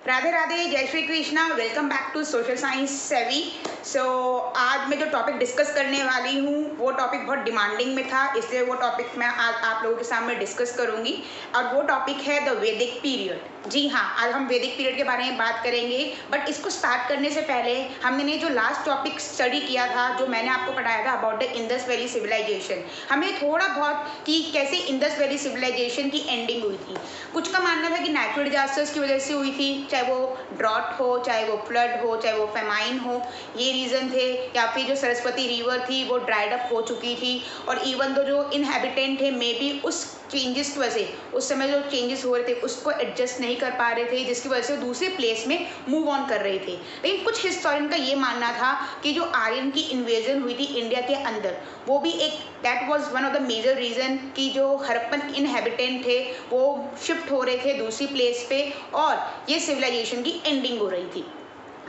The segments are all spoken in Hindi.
राधे राधे, जय Shri Krishna. Welcome back to social science savvy. आज मैं जो टॉपिक डिस्कस करने वाली हूँ वो टॉपिक बहुत डिमांडिंग में था, इसलिए वो टॉपिक मैं आज आप लोगों के सामने डिस्कस करूँगी। और वो टॉपिक है द वैदिक पीरियड। जी हाँ, आज हम वैदिक पीरियड के बारे में बात करेंगे। बट इसको स्टार्ट करने से पहले हमने जो लास्ट टॉपिक स्टडी किया था, जो मैंने आपको पढ़ाया था about the Indus valley civilization, हमें थोड़ा बहुत कि कैसे इंडस वैली सिविलाइजेशन की एंडिंग हुई थी। कुछ का मानना था कि नेचुरल डिजास्टर्स की वजह से हुई थी, चाहे वो ड्रॉट हो, चाहे वो फ्लड हो, चाहे वो फेमाइन हो, ये रीज़न थे। या फिर जो सरस्वती रिवर थी वो ड्राइड अप हो चुकी थी, और इवन तो जो इनहेबिटेंट थे मे बी उस चेंजेस की वजह से, उस समय जो चेंजेस हो रहे थे उसको एडजस्ट नहीं कर पा रहे थे, जिसकी वजह से दूसरे प्लेस में मूव ऑन कर रहे थे। लेकिन कुछ हिस्टोरियन का ये मानना था कि जो आर्यन की इन्वेजन हुई थी इंडिया के अंदर, वो भी एक that was one of the major reason कि जो हड़प्पन इनहेबिटेंट थे वो शिफ्ट हो रहे थे दूसरी प्लेस पे, और ये सिविलाइजेशन की एंडिंग हो रही थी।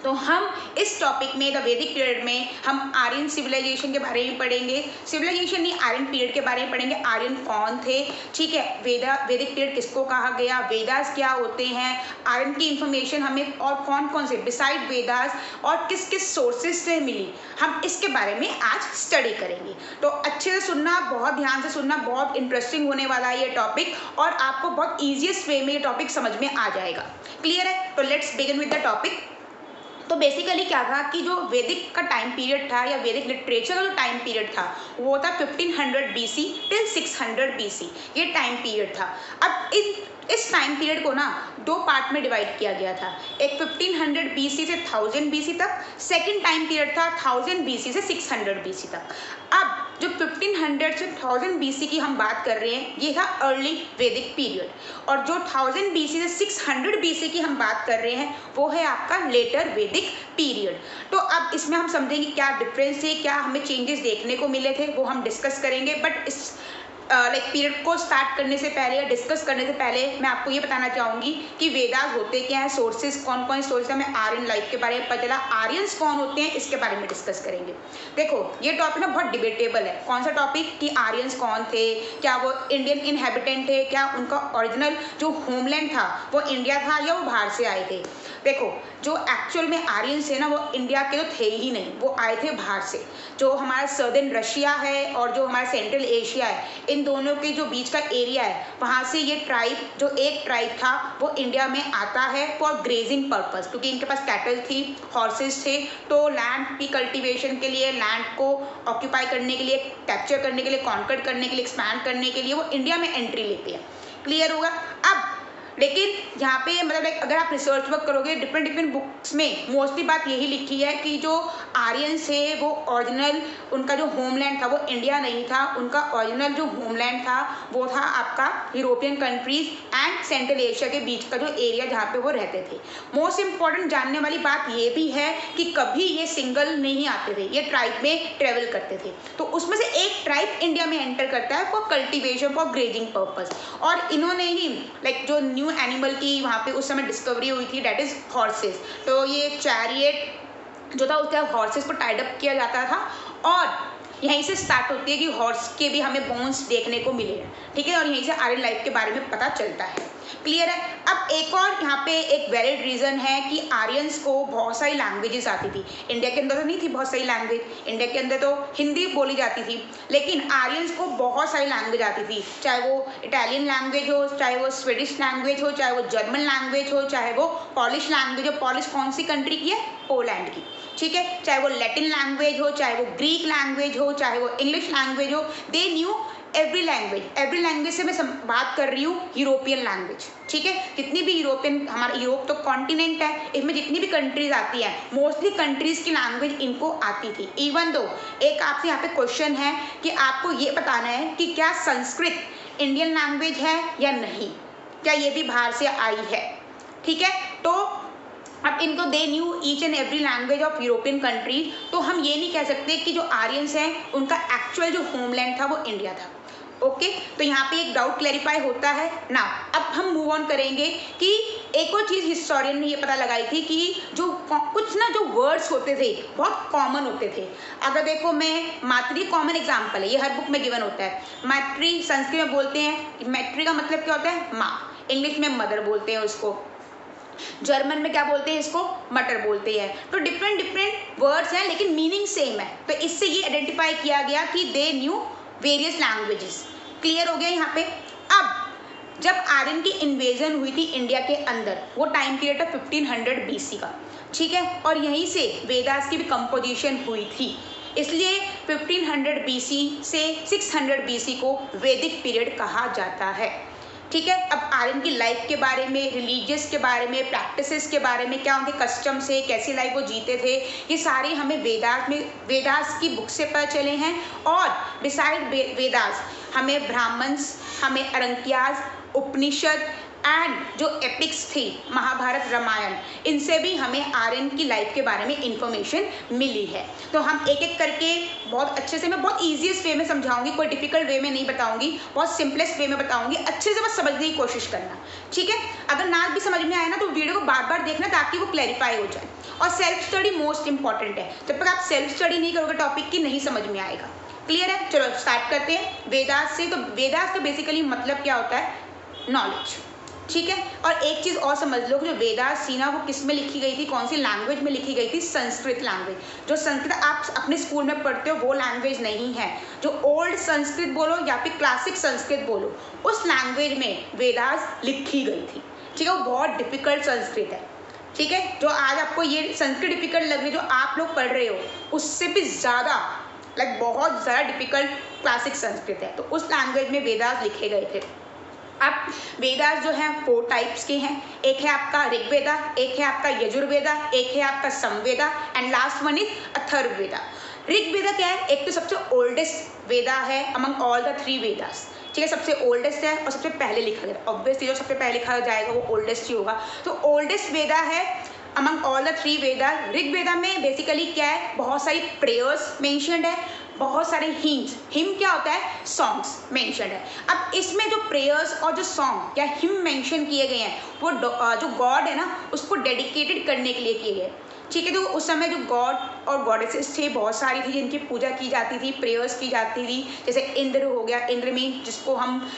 तो हम इस टॉपिक में द वैदिक पीरियड में हम आर्यन सिविलाइजेशन के बारे में पढ़ेंगे। सिविलाइजेशन नहीं, आर्यन पीरियड के बारे में पढ़ेंगे। आर्यन कौन थे, ठीक है, वैदिक पीरियड किसको कहा गया, वेदास क्या होते हैं, आर्यन की इंफॉर्मेशन हमें और कौन कौन से बिसाइड वेदास और किस किस सोर्सेज से मिली, हम इसके बारे में आज स्टडी करेंगे। तो अच्छे से सुनना, बहुत ध्यान से सुनना, बहुत इंटरेस्टिंग होने वाला है ये टॉपिक, और आपको बहुत ईजिएस्ट वे में ये टॉपिक समझ में आ जाएगा। क्लियर है? तो let's begin with the topic. तो बेसिकली क्या था कि जो वैदिक का टाइम पीरियड था या वैदिक लिटरेचर का जो टाइम पीरियड था वो था 1500 BC टिल 600 BC, ये टाइम पीरियड था। अब इस टाइम पीरियड को ना दो पार्ट में डिवाइड किया गया था। एक 1500 BC से 1000 BC तक, सेकेंड टाइम पीरियड था 1000 BC से 600 BC तक। अब जो 1500 से 1000 BC की हम बात कर रहे हैं, ये था अर्ली वैदिक पीरियड, और जो 1000 BC से 600 BC की हम बात कर रहे हैं वो है आपका लेटर वैदिक पीरियड। तो अब इसमें हम समझेंगे क्या डिफरेंस है, क्या हमें चेंजेस देखने को मिले थे, वो हम डिस्कस करेंगे। बट इस पीरियड को स्टार्ट करने से पहले या डिस्कस करने से पहले मैं आपको ये बताना चाहूँगी कि वेदास होते क्या है, सोर्सेज कौन कौन सोर्सेज, हमें आर्यन लाइफ के बारे में पता चला, आर्यंस कौन होते हैं इसके बारे में डिस्कस करेंगे। देखो ये टॉपिक ना बहुत डिबेटेबल है। कौन सा टॉपिक कि आर्यंस कौन थे, क्या वो इंडियन इनहेबिटेंट थे, क्या उनका ओरिजिनल जो होमलैंड था वो इंडिया था या वो बाहर से आए थे। देखो जो एक्चुअल में आर्यंस है ना वो इंडिया के तो थे ही नहीं, वो आए थे बाहर से। जो हमारा सर्दर्न रशिया है और जो हमारा सेंट्रल एशिया है, इन दोनों के जो बीच का एरिया है, वहाँ से ये ट्राइब, जो एक ट्राइब था वो इंडिया में आता है फॉर ग्रेजिंग पर्पस, क्योंकि इनके पास कैटल थी, हॉर्सेस थे, तो लैंड की कल्टीवेशन के लिए, लैंड को ऑक्यूपाई करने के लिए, कैप्चर करने के लिए, कॉन्कर करने के लिए, एक्सपैंड करने के लिए वो इंडिया में एंट्री लेते हैं। क्लियर होगा? अब लेकिन यहाँ पे मतलब अगर आप रिसर्च वर्क करोगे डिफरेंट बुक्स में मोस्टली बात यही लिखी है कि जो आर्यंस है वो ओरिजिनल, उनका जो होमलैंड था वो इंडिया नहीं था, उनका ओरिजिनल जो होमलैंड था वो था आपका European countries and central Asia के बीच का जो एरिया जहाँ पे वो रहते थे। मोस्ट इंपॉर्टेंट जानने वाली बात ये भी है कि कभी ये सिंगल नहीं आते थे, ये ट्राइब में ट्रेवल करते थे। तो उसमें से एक ट्राइब इंडिया में एंटर करता है for cultivation, for grazing purpose, और इन्होंने ही जो न्यू एनिमल की वहाँ पे उस समय डिस्कवरी हुई थी, डेट इज हॉर्सेस। तो ये चैरियट जो था उसके हॉर्सेस को टाइड अप किया जाता था, और यहीं से स्टार्ट होती है कि हॉर्स के भी हमें बोन्स देखने को मिले हैं, ठीक है, और यहीं से आर्यन लाइफ के बारे में पता चलता है। क्लियर है? अब एक और यहाँ पे एक वैलिड रीज़न है कि आर्यंस को बहुत सारी लैंग्वेजेस आती थी। इंडिया के अंदर तो नहीं थी बहुत सारी लैंग्वेज, इंडिया के अंदर तो हिंदी बोली जाती थी, लेकिन आर्यंस को बहुत सारी लैंग्वेज आती थी, चाहे वो इटालियन लैंग्वेज हो, चाहे वो स्वीडिश लैंग्वेज हो, चाहे वो जर्मन लैंग्वेज हो, चाहे वो पॉलिश लैंग्वेज हो। पॉलिश कौन सी कंट्री की है? पोलैंड की, ठीक है। चाहे वो लैटिन लैंग्वेज हो, चाहे वो ग्रीक लैंग्वेज हो, चाहे वो इंग्लिश लैंग्वेज हो, दे न्यू एवरी लैंग्वेज से मैं बात कर रही हूँ यूरोपियन लैंग्वेज, ठीक है। जितनी भी यूरोपियन, हमारा यूरोप तो कॉन्टिनेंट है, इसमें जितनी भी कंट्रीज आती हैं मोस्टली कंट्रीज की लैंग्वेज इनको आती थी। इवन दो एक आपसे यहाँ पे क्वेश्चन है कि आपको ये बताना है कि क्या संस्कृत इंडियन लैंग्वेज है या नहीं, क्या ये भी बाहर से आई है, ठीक है। तो अब इनको they knew each and every language of European countries, तो हम ये नहीं कह सकते कि जो आर्यंस हैं उनका एक्चुअल जो होमलैंड था वो इंडिया था। ओके, तो यहाँ पे एक डाउट क्लैरिफाई होता है ना। अब हम मूव ऑन करेंगे कि एक और चीज़ हिस्टोरियन ने ये पता लगाई थी कि जो कुछ ना जो वर्ड्स होते थे बहुत कॉमन होते थे। अगर देखो मैं मातृ कॉमन एग्जाम्पल है, ये हर बुक में गिवन होता है। मातृ संस्कृत में बोलते हैं, मैट्री का मतलब क्या होता है? माँ, इंग्लिश में मदर बोलते हैं उसको। जर्मन में क्या बोलते हैं, इसको मटर बोलते हैं। तो डिफरेंट डिफरेंट वर्ड्स हैं लेकिन मीनिंग सेम है। तो इससे ये आइडेंटिफाई किया गया कि they knew various languages. Clear हो गया यहाँ पे। अब जब आर्यन की इन्वेजन हुई थी इंडिया के अंदर, वो टाइम पीरियड था 1500 BC का, ठीक है, और यहीं से वेदास की भी कंपोजिशन हुई थी। इसलिए 1500 BC से 600 BC को वैदिक पीरियड कहा जाता है, ठीक है। अब आर्यन की लाइफ के बारे में, रिलीजियस के बारे में, प्रैक्टिसेस के बारे में, क्या उनके कस्टम से, कैसी लाइफ वो जीते थे, ये सारे हमें वेदास की बुक से पता चले हैं। और बिसाइड वेदास हमें ब्राह्मण्स, हमें अरंक्यास, उपनिषद एंड जो एपिक्स थी महाभारत, रामायण, इनसे भी हमें आर्यन की लाइफ के बारे में इंफॉर्मेशन मिली है। तो हम एक एक करके बहुत अच्छे से, मैं बहुत ईजीएस्ट वे में समझाऊंगी, कोई डिफिकल्ट वे में नहीं बताऊंगी, बहुत सिंपलेस्ट वे में बताऊंगी। अच्छे से बस समझने की कोशिश करना, ठीक है। अगर ना भी समझ में आए ना तो वीडियो को बार बार देखना ताकि वो क्लैरिफाई हो जाए। और सेल्फ स्टडी मोस्ट इंपॉर्टेंट है। जब तक आप सेल्फ स्टडी नहीं करोगे टॉपिक की, नहीं समझ में आएगा। क्लियर है? चलो स्टार्ट करते हैं वेदास से। तो वेदास का बेसिकली मतलब क्या होता है, नॉलेज, ठीक है। और एक चीज और समझ लो कि जो वेदास थी ना, वो किस में लिखी गई थी, कौन सी लैंग्वेज में लिखी गई थी, संस्कृत लैंग्वेज। जो संस्कृत आप अपने स्कूल में पढ़ते हो वो लैंग्वेज नहीं है। जो ओल्ड संस्कृत बोलो या फिर क्लासिक संस्कृत बोलो, उस लैंग्वेज में वेदास लिखी गई थी, ठीक है। वो बहुत डिफिकल्ट संस्कृत है, ठीक है। जो आज आपको ये संस्कृत डिफिकल्ट लग रही है, जो आप लोग पढ़ रहे हो, उससे भी ज्यादा बहुत ज़्यादा डिफिकल्ट क्लासिक संस्कृत है। तो उस लैंग्वेज में वेदास लिखे गए थे। अब वेदास जो है 4 टाइप्स के हैं। एक है आपका ऋग्वेदा, एक है आपका यजुर्वेदा, एक है आपका Samaveda and last one is Atharvaveda. Rigveda क्या है, एक तो सबसे ओल्डेस्ट वेदा है अमंग ऑल द 3 वेदास, ठीक है। सबसे ओल्डेस्ट है और सबसे पहले लिखा गया। ऑब्वियसली जो सबसे पहले लिखा जाएगा वो ओल्डेस्ट ही होगा। तो ओल्डेस्ट वेदा है अमंग ऑल द 3 वेदा। ऋग्वेदा में बेसिकली क्या है, बहुत सारी प्रेयर्स मेंशन्ड है, बहुत सारे हिम्स, हिम क्या होता है, सॉन्ग्स मेंशन्ड है। अब इसमें जो प्रेयर्स और जो सॉन्ग या हिम मेंशन किए गए हैं, वो जो गॉड है ना, उसको डेडिकेटेड करने के लिए किए गए, ठीक है। तो उस समय जो गॉड और गॉडेसेस थे बहुत सारी थी, जिनकी पूजा की जाती थी, प्रेयर्स की जाती थी। जैसे इंद्र हो गया, इंद्र में जिसको हम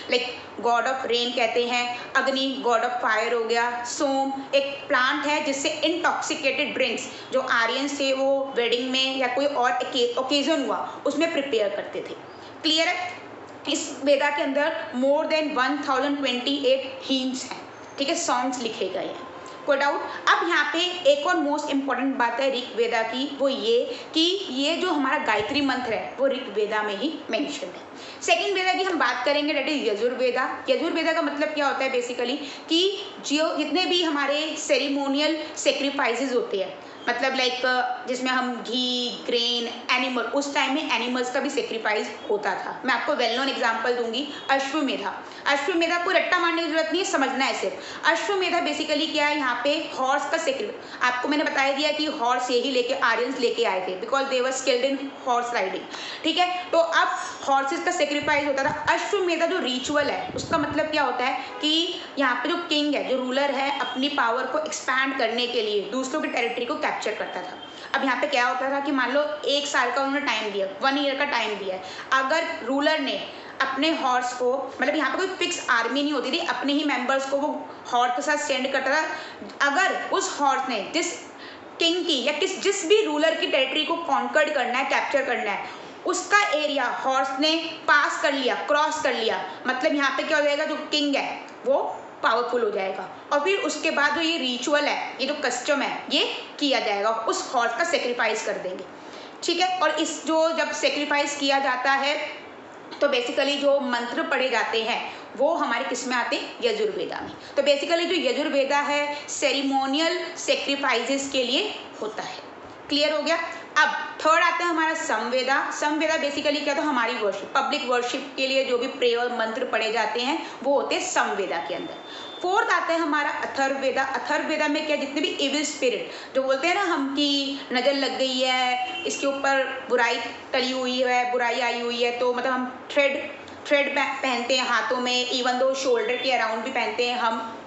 गॉड ऑफ रेन कहते हैं। अग्नि गॉड ऑफ फायर हो गया। सोम एक प्लांट है जिससे इंटॉक्सिकेटेड ड्रिंक्स जो आर्यंस थे वो वेडिंग में या कोई और ओकेजन हुआ उसमें प्रिपेयर करते थे। क्लियर है? इस वेदा के अंदर मोर देन 1028 हिम्स हैं, ठीक है, सॉन्ग्स लिखे गए हैं। कोई डाउट? अब यहाँ पे एक और मोस्ट इंपॉर्टेंट बात है ऋग्वेदा की, वो ये कि ये जो हमारा गायत्री मंत्र है वो ऋग्वेदा में ही मेंशन है। सेकंड वेदा की हम बात करेंगे, डेट इज यजुर्वेदा। यजुर्वेदा का मतलब क्या होता है बेसिकली कि जो जितने भी हमारे सेरिमोनियल सेक्रीफाइसेस होते हैं, मतलब जिसमें हम घी, ग्रेन, एनिमल, उस टाइम में एनिमल्स का भी सेक्रीफाइस होता था। मैं आपको वेल नोन एग्जांपल दूंगी, अश्वमेधा। अश्वमेधा को रट्टा मारने की जरूरत नहीं है, समझना है सिर्फ। अश्वमेधा बेसिकली क्या है, यहाँ पे हॉर्स का सेक्रीफाइस, आपको मैंने बताया दिया कि हॉर्स यही लेके आर्यंस लेके आए थे, because they were skilled in horse riding, ठीक है। तो अब हॉर्सेस का सेक्रीफाइस होता था। अश्वमेधा जो रिचुअल है उसका मतलब क्या होता है कि यहाँ पे जो किंग है, जो रूलर है, अपनी पावर को एक्सपैंड करने के लिए दूसरों की टेरिटरी को कैप्चर करता था। अब यहाँ पे क्या होता था कि मान लो 1 साल का उन्होंने टाइम दिया, 1 ईयर का टाइम दिया है। अगर रूलर ने अपने हॉर्स को, मतलब यहाँ पे कोई फिक्स आर्मी नहीं होती थी, अपने ही मेंबर्स को वो हॉर्स के साथ सेंड करता था। अगर उस हॉर्स ने जिस किंग की या जिस भी रूलर की टेरिटरी को कॉन्कर्ड करना है, कैप्चर करना है, उसका एरिया हॉर्स ने पास कर लिया, क्रॉस कर लिया, मतलब यहाँ पे क्या हो जाएगा, जो किंग है वो पावरफुल हो जाएगा। और फिर उसके बाद जो ये रिचुअल है, ये जो कस्टम है, ये किया जाएगा, उस हॉर्स का सेक्रीफाइस कर देंगे, ठीक है। और इस जो जब सेक्रीफाइस किया जाता है तो बेसिकली जो मंत्र पढ़े जाते हैं वो हमारे किस में आते हैं, यजुर्वेदा में। तो बेसिकली जो यजुर्वेदा है सेरिमोनियल सेक्रीफाइसेस के लिए होता है। क्लियर हो गया? अब थर्ड आता है हमारा समवेदा। समवेदा बेसिकली क्या, तो हमारी वर्शिप, पब्लिक वर्शिप के लिए जो भी प्रेयर मंत्र पढ़े जाते हैं वो होते हैं समवेदा के अंदर। फोर्थ आता है हमारा अथर्ववेदा। अथर्ववेदा में क्या, जितने भी इविल स्पिरिट जो बोलते हैं ना हम कि नजर लग गई है, इसके ऊपर बुराई टली हुई है, बुराई आई हुई है, तो मतलब हम थ्रेड पहनते हैं हाथों में, इवन दो शोल्डर के अराउंड भी पहनते हैं हम,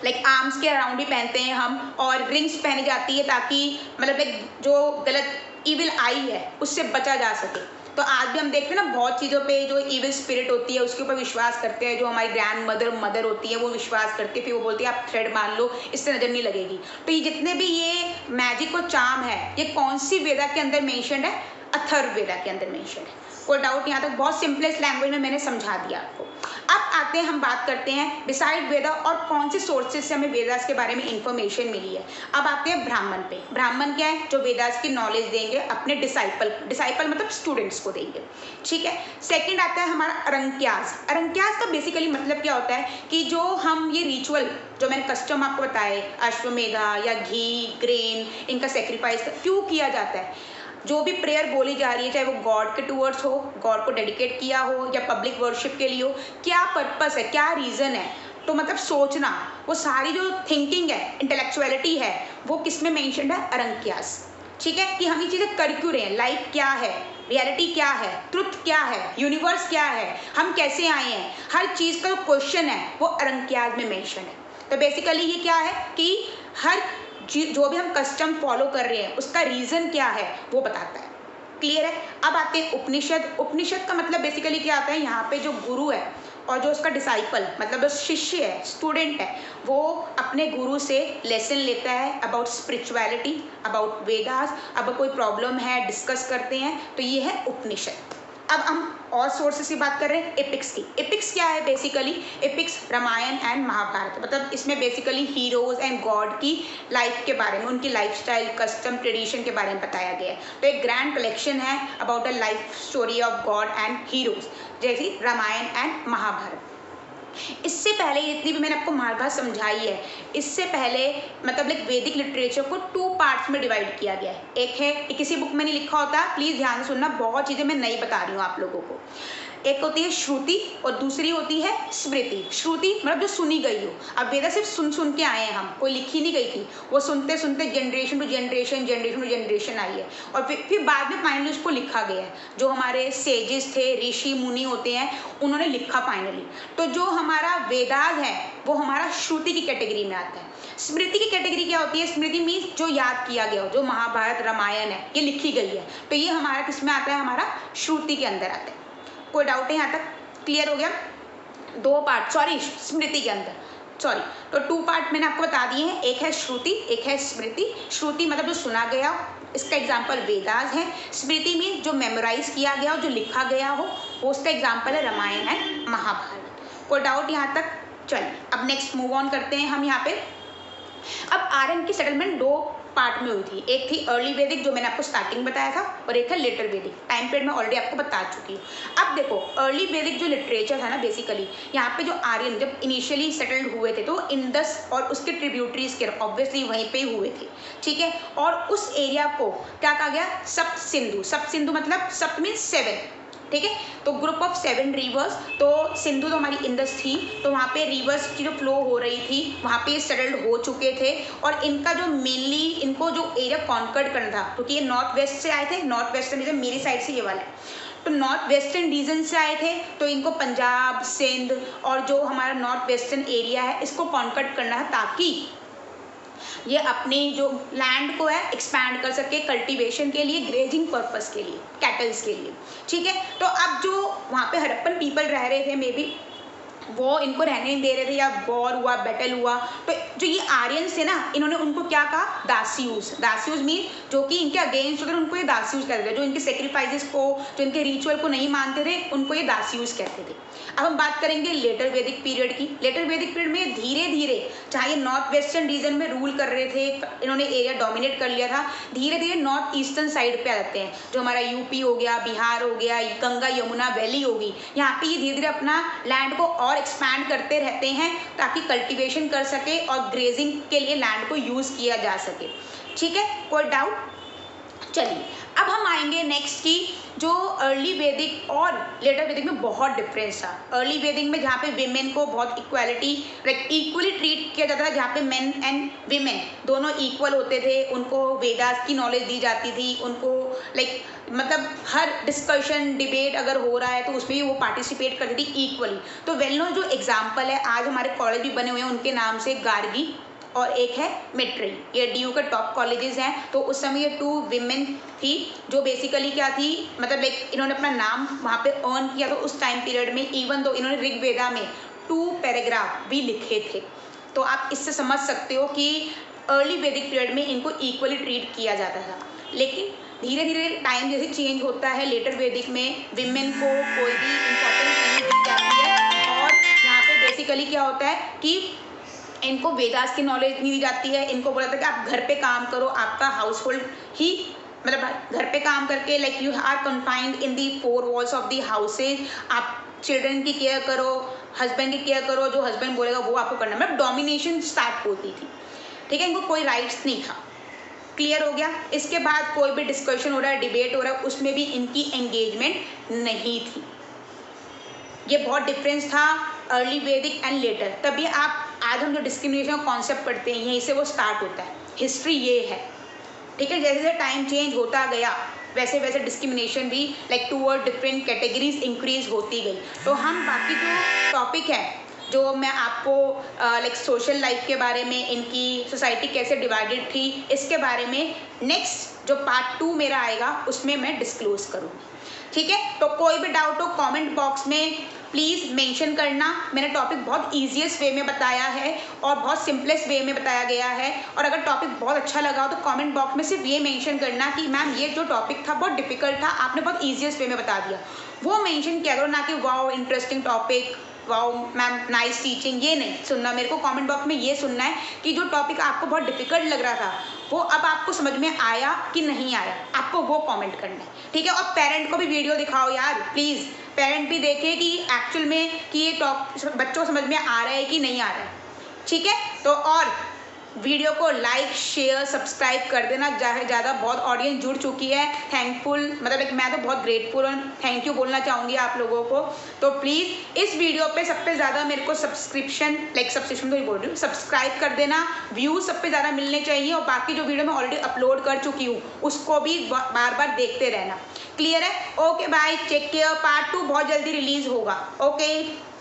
आर्म्स के अराउंड ही पहनते हैं हम, और रिंग्स पहनी जाती है ताकि मतलब जो गलत इविल आई है उससे बचा जा सके। तो आज भी हम देखते हैं ना बहुत चीज़ों पे जो इविल स्पिरिट होती है उसके ऊपर विश्वास करते हैं। जो हमारी ग्रैंड मदर होती है वो विश्वास करती है, फिर वो बोलती है आप थ्रेड मान लो, इससे नजर नहीं लगेगी। तो ये जितने भी ये मैजिक और चार्म है ये कौन सी वेदा के अंदर मेंशन्ड है? अथर्ववेदा के अंदर मेंशन्ड है। कोई डाउट? यहाँ तक बहुत सिंपलेस्ट लैंग्वेज में मैंने समझा दिया आपको। अब आते हैं, हम बात करते हैं बिसाइड वेदा और कौन से सोर्सेज से हमें वेदास के बारे में इंफॉर्मेशन मिली है। अब आते हैं ब्राह्मण पे। ब्राह्मण क्या है? जो वेदास की नॉलेज देंगे अपने डिसाइपल मतलब स्टूडेंट्स को देंगे, ठीक है। सेकंड आता है हमारा अरंक्यास। अरंक्यास का बेसिकली मतलब क्या होता है कि जो हम ये रिचुअल जो मैंने कस्टम आपको बताए, अश्वमेधा या घी ग्रेन, इनका सेक्रीफाइस क्यों किया जाता है, जो भी प्रेयर बोली जा रही है चाहे वो गॉड के टूवर्ड्स हो, गॉड को डेडिकेट किया हो या पब्लिक वर्शिप के लिए हो, क्या पर्पस है, क्या रीज़न है, तो मतलब सोचना, वो सारी जो थिंकिंग है, इंटेलेक्चुअलिटी है, वो किस में मेंशन्ड है? अरंक्यास, ठीक है। कि हम ये चीज़ें कर क्यों रहे हैं, लाइफ क्या है, रियलिटी क्या है, ट्रुथ क्या है, यूनिवर्स क्या है, हम कैसे आए हैं, हर चीज़ का जो क्वेश्चन है वो अरंक्यास में मेंशन है। तो बेसिकली ये क्या है कि हर जो भी हम कस्टम फॉलो कर रहे हैं उसका रीजन क्या है वो बताता है। क्लियर है? अब आते हैं उपनिषद। उपनिषद का मतलब बेसिकली क्या आता है, यहाँ पे जो गुरु है और जो उसका डिसाइपल मतलब जो शिष्य है, स्टूडेंट है, वो अपने गुरु से लेसन लेता है अबाउट स्पिरिचुअलिटी, अबाउट वेदास। अब कोई प्रॉब्लम है डिस्कस करते हैं, तो ये है उपनिषद। अब हम और सोर्सेस की बात कर रहे हैं एपिक्स की। एपिक्स क्या है? Basically epics Ramayan and Mahabharat, मतलब इसमें बेसिकली हीरोज एंड गॉड की लाइफ के बारे में, उनकी लाइफस्टाइल, कस्टम, ट्रेडिशन के बारे में बताया गया है। तो एक ग्रैंड कलेक्शन है about the life story of God and heroes, जैसे रामायण एंड महाभारत। इससे पहले जितनी भी मैंने आपको महाभारत समझाई है, इससे पहले मतलब लाइक वैदिक लिटरेचर को 2 पार्ट्स में डिवाइड किया गया है। एक है, किसी बुक में नहीं लिखा होता, प्लीज ध्यान से सुनना, बहुत चीजें मैं नहीं बता रही हूँ आप लोगों को। एक होती है श्रुति और दूसरी होती है स्मृति। श्रुति मतलब जो सुनी गई हो। अब वेदा सिर्फ सुन के आए हैं हम, कोई लिखी नहीं गई थी, वो सुनते सुनते जनरेशन टू जनरेशन आई है और फिर बाद में फाइनली उसको लिखा गया है। जो हमारे सेजेस थे, ऋषि मुनि होते हैं, उन्होंने लिखा फाइनली। तो जो हमारा वेदास है वो हमारा श्रुति की कैटेगरी में आता है। स्मृति की कैटेगरी क्या होती है? स्मृति मीन्स जो याद किया गया हो, जो महाभारत रामायण है ये लिखी गई है, तो ये हमारा किस में आता है? हमारा श्रुति के अंदर आता है। कोई डाउट है यहाँ तक? क्लियर हो गया? 2 पार्ट, सॉरी स्मृति के अंदर, सॉरी, तो 2 पार्ट मैंने आपको बता दिए हैं, एक है श्रुति, एक है स्मृति। श्रुति मतलब जो सुना गया हो, इसका एग्जाम्पल वेदास है। स्मृति मीन जो मेमोराइज किया गया हो, जो लिखा गया हो, वो उसका एग्जाम्पल है रामायण एंड महाभारत। कोई डाउट यहाँ तक? चलिए अब नेक्स्ट मूव ऑन करते हैं हम यहाँ पे। अब आर्यन की सेटलमेंट 2 पार्ट में हुई थी। एक थी अर्ली वैदिक जो मैंने आपको स्टार्टिंग बताया था, और एक है लेटर वैदिक। टाइम पीरियड में ऑलरेडी आपको बता चुकी हूँ। अब देखो अर्ली वैदिक जो लिटरेचर है ना, बेसिकली यहाँ पे जो आर्यन जब इनिशियली सेटल्ड हुए थे तो इंडस और उसके ट्रिब्यूटरीज के ऑब्वियसली वहीं पे हुए थे, ठीक है। और उस एरिया को क्या कहा गया? सप्त सिंधु। सप्त सिंधु मतलब सप्त मीन्स 7, ठीक है। तो ग्रुप ऑफ 7 रिवर्स, तो सिंधु तो हमारी इंडस थी, तो वहाँ पे रिवर्स की जो फ्लो हो रही थी वहाँ पे सेटल्ड हो चुके थे। और इनका जो मेनली इनको जो एरिया कॉन्कर्ड करना था, क्योंकि ये नॉर्थ वेस्ट से आए थे, नॉर्थ वेस्टर्न रीजन मेरी साइड से ये वाला है, तो नॉर्थ वेस्टर्न रीजन से आए थे, तो इनको पंजाब, सिंध और जो हमारा नॉर्थ वेस्टर्न एरिया है इसको कॉन्कर्ड करना है, ताकि ये अपनी जो लैंड को है एक्सपैंड कर सके कल्टीवेशन के लिए, ग्रेजिंग पर्पस के लिए, कैटल्स के लिए, ठीक है। तो अब जो वहाँ पे हड़प्पन पीपल रह रहे थे, मे बी वो इनको रहने नहीं दे रहे थे, या वॉर हुआ, बैटल हुआ, तो जो ये आर्यंस थे ना, इन्होंने उनको क्या कहा? दास्यूज। दास्यूज मीन जो कि इनके अगेंस्ट होते थे उनको ये दास्यूज कहते थे। जो इनके सेक्रीफाइसेस को, जो इनके रिचुअल को नहीं मानते थे, उनको ये दास्यूज कहते थे। अब हम बात करेंगे लेटर वैदिक पीरियड की। लेटर वैदिक पीरियड में धीरे धीरे, चाहे ये नॉर्थ वेस्टर्न रीजन में रूल कर रहे थे, इन्होंने एरिया डोमिनेट कर लिया था, धीरे धीरे नॉर्थ ईस्टर्न साइड पे आ जाते हैं। जो हमारा यूपी हो गया, बिहार हो गया, गंगा यमुना वैली होगी, यहाँ पे ये धीरे धीरे अपना लैंड को और एक्सपैंड करते रहते हैं, ताकि कल्टीवेशन कर सके और ग्रेजिंग के लिए लैंड को यूज किया जा सके, ठीक है। कोई डाउट? चलिए अब हम आएंगे नेक्स्ट की जो अर्ली वैदिक और लेटर वैदिक में बहुत डिफरेंस था। अर्ली वैदिक में जहाँ पे विमेन को बहुत इक्वालिटी, लाइक इक्वली ट्रीट किया जाता था, जहाँ पे मेन एंड विमेन दोनों इक्वल होते थे, उनको वेदास की नॉलेज दी जाती थी, उनको लाइक मतलब हर डिस्कशन डिबेट अगर हो रहा है तो उसमें भी वो पार्टिसिपेट करती थी इक्वली। तो वेल नोन जो एग्जाम्पल है, आज हमारे कॉलेज भी बने हुए हैं उनके नाम से, गार्गी, और एक है मेट्री। ये DU के टॉप कॉलेजेस हैं। तो उस समय ये 2 विमेन थी जो बेसिकली क्या थी, मतलब लाइक इन्होंने अपना नाम वहाँ पे अर्न किया। तो उस टाइम पीरियड में इवन तो इन्होंने ऋग्वेदा में 2 पैराग्राफ भी लिखे थे। तो आप इससे समझ सकते हो कि अर्ली वैदिक पीरियड में इनको इक्वली ट्रीट किया जाता था। लेकिन धीरे धीरे टाइम जैसे चेंज होता है, लेटर वैदिक में विमेन को कोई भी इम्पोर्टेंस नहीं दी जाती है। और यहाँ पे बेसिकली क्या होता है कि इनको वेदास की नॉलेज नहीं दी जाती है। इनको बोला था कि आप घर पे काम करो, आपका हाउस होल्ड ही मतलब घर पे काम करके like you are confined in the 4 walls of the houses. आप चिल्ड्रन की केयर करो, हस्बैंड की केयर करो, जो हस्बैंड बोलेगा वो आपको करना। मतलब डोमिनेशन स्टार्ट होती थी, ठीक है। इनको कोई राइट्स नहीं था। क्लियर हो गया। इसके बाद कोई भी डिस्कशन हो रहा है, डिबेट हो रहा है, उसमें भी इनकी एंगेजमेंट नहीं थी। ये बहुत डिफरेंस था अर्ली वैदिक एंड लेटर। तभी आप आज हम जो डिस्क्रिमिनेशन का कॉन्सेप्ट पढ़ते हैं यहीं से वो स्टार्ट होता है। हिस्ट्री ये है, ठीक है। जैसे जैसे टाइम चेंज होता गया वैसे वैसे डिस्क्रिमिनेशन भी like toward different categories increase होती गई। तो हम बाकी जो टॉपिक है जो मैं आपको लाइक सोशल लाइफ के बारे में, इनकी सोसाइटी कैसे डिवाइडेड थी, इसके बारे में नेक्स्ट जो पार्ट 2 मेरा आएगा उसमें मैं डिस्क्लोज करूँगी, ठीक है। तो कोई भी डाउट हो कमेंट बॉक्स में प्लीज़ मेंशन करना। मैंने टॉपिक बहुत ईजीएस्ट वे में बताया है और बहुत सिंपलेस्ट वे में बताया गया है। और अगर टॉपिक बहुत अच्छा लगा हो तो कमेंट बॉक्स में सिर्फ ये मेंशन करना कि मैम ये जो टॉपिक था बहुत डिफिकल्ट था, आपने बहुत ईजीएस्ट वे में बता दिया। वो मेंशन किया करो, ना कि wow interesting topic, wow ma'am nice teaching. ये नहीं सुनना मेरे को। कमेंट बॉक्स में ये सुनना है कि जो टॉपिक आपको बहुत डिफिकल्ट लग रहा था वो अब आपको समझ में आया कि नहीं आया, आपको वो कमेंट करना है, ठीक है। और पेरेंट को भी वीडियो दिखाओ यार प्लीज़, पेरेंट भी देखे कि एक्चुअल में कि ये बच्चों को समझ में आ रहा है कि नहीं आ रहा है, ठीक है। तो और वीडियो को लाइक शेयर सब्सक्राइब कर देना ज़्यादा। बहुत ऑडियंस जुड़ चुकी है, थैंकफुल, मतलब मैं तो बहुत ग्रेटफुल और थैंक यू बोलना चाहूँगी आप लोगों को। तो प्लीज़ इस वीडियो पे सबसे ज़्यादा मेरे को सब्सक्रिप्शन तो ही बोल रही हूँ, सब्सक्राइब कर देना। व्यूज़ सब पे ज़्यादा मिलने चाहिए और बाकी जो वीडियो मैं ऑलरेडी अपलोड कर चुकी हूँ उसको भी बार बार देखते रहना। क्लियर है? Okay bye, take care. Part 2 बहुत जल्दी रिलीज़ होगा। ओके।